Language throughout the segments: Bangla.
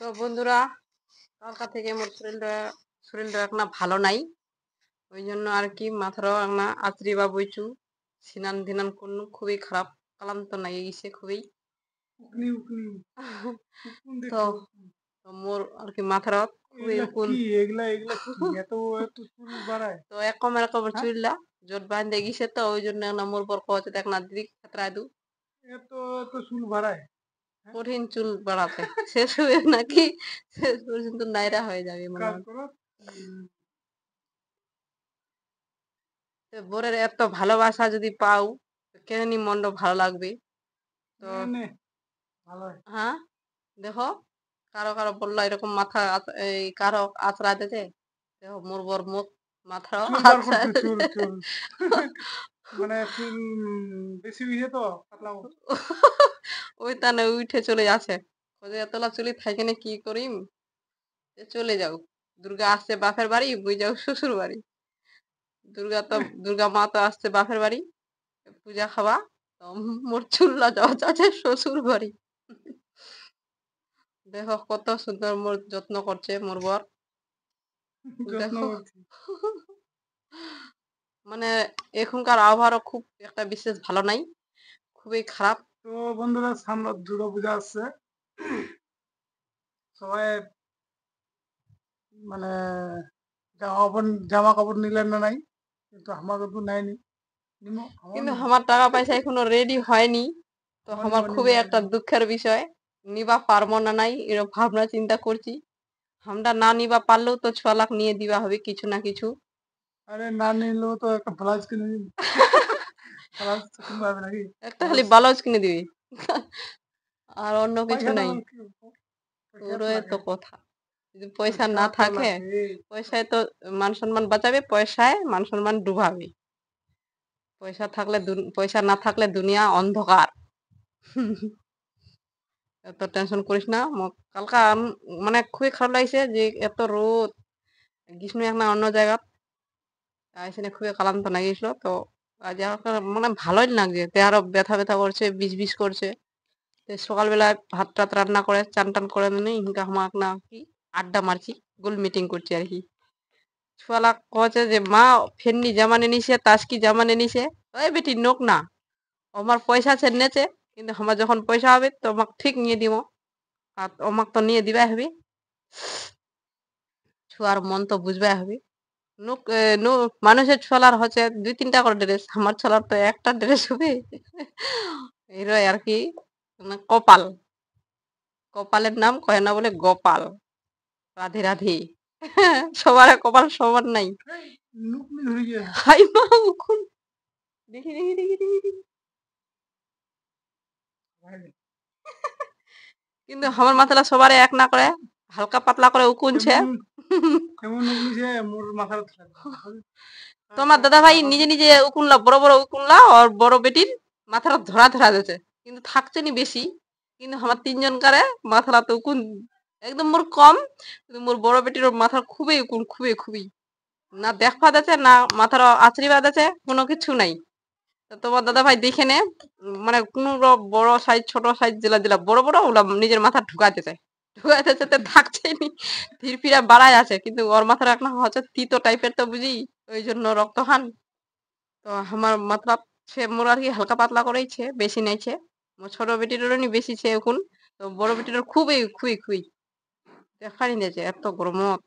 তো বন্ধুরা, কালকা থেকে মোর শরীরটা একটা ভালো নাই। ওই জন্য আর কি মাথারও একটা আচরি বা বইচু সিনান ধিনান করনু খুবই খারাপ কালাম তো নাই গেছে খুবই। উকনি উকনি উকুন তো দেখছো উকুন। তো মোর আর কি মাথার খুবই এগুলা উকুন। কি এগুলা কি এত এত চুল বাড়ায়? তো এক কমের হ্যাঁ, চুইলা জোট বাঁধে গেছে, তো ওই জন্য না মোর পর কচ্ছে দেখ না দিদি খাতরা দু এত এত চুল বাড়ায়? হ্যাঁ, কঠিন চুল বাড়াতে শেষ হবে নাকি শেষ পর্যন্ত নাইরা হয়ে যাবে মনে কাজ হয়। করো। তো বোরের এত ভালোবাসা যদি পাও কেনি মনটা ভালো লাগবে। তো নে নে ভালো হয়। হ্যাঁ, দেখো কারো কারো বললো এরকম মাথা এই কারো আঁচড়া দিতে, দেখো মোর বর মুখ মাথা চুল বার আঁচড়া করছে চুল দিতে। চুল মানে চুল বেশি হয়েছে তো পাতলা করছে। ওই তানে উঠে চলে যাচ্ছে, ওদের এতলা চুলি থাকে না কি করিম, যে চলে যাও। দুর্গা আসছে বাপের বাড়ি, বুঝ যাও শ্বশুর বাড়ি। দুর্গা মা তো আসছে বাপের বাড়ি পূজা খাওয়া, তো মোর চুল্লা যাওয়া যাচ্ছে শ্বশুর বাড়ি। দেখো কত সুন্দর মোর যত্ন করছে মোর বর। যত্ন দেখো করছি। মানে এখনকার আবহাওয়া খুব একটা বিশেষ ভালো নাই, খুবই খারাপ। তো বন্ধুরা সামনে দুর্গা পূজা আসছে, সবাই মানে জামা কাপড় নিলেন না নাই, কিন্তু আমাকে তো নেয়নি। নিমো আমার কিন্তু নিমো আমার টাকা পয়সা এখনো রেডি হয়নি, তো আমার আমার নিমো খুবই নিমো একটা নিমো দুঃখের বিষয়। নিবা পারবো না নাই এরকম ভাবনা চিন্তা করছি। আমরা না নিবা পারলেও তো 6 লাখ নিয়ে দিবা হবে কিছু না কিছু। আরে না নিলেও তো একটা ব্লাউজ কিনে দিন। ব্লাউজ তো কিনবো হবে নাকি? একটা খালি ব্লাউজ ব্লাউজ কিনে দিবি আর অন্য কিছু পয়সা তো নাই। পয়সা তো ওরই তো লাগে। কথা, যদি পয়সা পয়সা না তো থাকে, লাগে। পয়সায় তো মান সম্মান বাঁচাবে, পয়সায় মান সম্মান ডুবাবে। পয়সা না থাকলে দুনিয়া অন্ধকার। এত টেনশন করিস না। কালকা মানে খুবই খারাপ লাগছে যে এত রোদ। গ্রীষ্ম একটা অন্য জায়গা এখানে খুবই ক্লান্ত লাগিয়েছিল, তো আজ আমার মানে ভালোই লাগছে, দেহারও ব্যথা ব্যথা করছে, বিজ বিজ করছে। তো সকালবেলায় ভাত টাত রান্না করে চান টান করে নেই হিংকা হামাক না কি আড্ডা মারছি, গোল মিটিং করছি আর কি। ছুয়ালা কছে যে মা ফেননি জামা নিছে তাসকি জামা নিছে। ওই বেটি নোক না, আমার পয়সা আছে নেছে, কিন্তু আমার যখন পয়সা হবে তো আমাকে ঠিক নিয়ে দিব, আর আমাকে তো নিয়ে দিবাই হবে। ছুয়ার মন তো বুঝবাই হবে। নুক মানুষের ছলার হচ্ছে 2-3টা করে ড্রেস, আমার ছলার তো একটা ড্রেস হবে। এরাই আর কি, মানে কপাল, কপালের নাম কয় না বলে গোপাল। রাধে রাধে। সবার কপাল সমান নাই। এই নুকনি ধরে গিয়ে হাই মা উকুন, দেখি দেখি দেখি দেখি দেখি। কিন্তু আমার মাথাটা সবার এক না করে, হালকা পাতলা করে উকুনছে। এমন এমন নুকনি যে মোর মাথার থাকবে। তোমার দাদা ভাই নিজে নিজে উকুনলা, বড় বড় উকুনলা আর বড় বেটির মাথাটা ধরা ধরা যাচ্ছে, কিন্তু থাকছে নি বেশি। কিন্তু আমার 3জন কারে মাথাটা তো উকুন একদম মোর কম, কিন্তু মোর বড় বেটির মাথার খুবই উকুন, খুবই খুবই। না দেখবা যাচ্ছে না মাথার আশীর্বাদ আছে, কোনো কিছু নাই। তো তোমার দাদা ভাই দেখে নে, মানে কোন বড় সাইজ ছোট সাইজ জেলা জেলা বড় বড় ওগুলা নিজের মাথা ঢুকাইতে চায়, ঢুকাইতে চাইতে থাকছে নি, ধীর ফিরা বাড়ায় আছে, কিন্তু ওর মাথার একটা হচ্ছে তিতো টাইপের তো বুঝি, ওই জন্য রক্তহান। তো আমার মতলব সে মোর আর কি হালকা পাতলা করেইছে, বেশি নাইছে। মোর ছোট বেটিরও নি বেশি ছে এখন, তো বড় বেটির খুবই খুবই খুবই দেখানি দিয়েছে এত গরমত।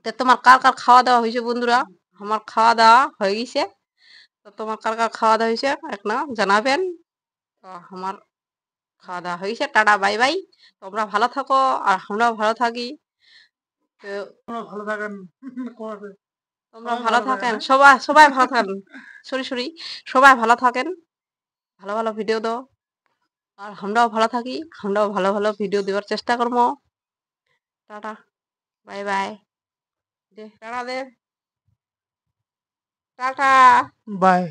তো তোমার কার কার খাওয়া দাওয়া হয়েছে বন্ধুরা? আমার খাওয়া দাওয়া হয়ে গেছে। তো তোমার কার কার খাওয়া দাওয়া হয়েছে এক না জানাবেন। তো আমার খাওয়া দাওয়া হয়েছে, টাটা বাই বাই। তোমরা ভালো থাকো আর আমরাও ভালো থাকি। তো তোমরা ভালো থাকেন। কবে? তোমরা সবাই ভালো ভালো থাকেন, থাকেন, হ্যাঁ? সবাই সবাই ভালো থাকেন। সরি সরি, সবাই ভালো থাকেন, ভালো ভালো ভিডিও দাও। আর আমরাও ভালো থাকি, আমরাও ভালো ভালো ভিডিও দেওয়ার চেষ্টা করবো। টাটা বাই বাই, দে টাটা দে, টাটা। বাই।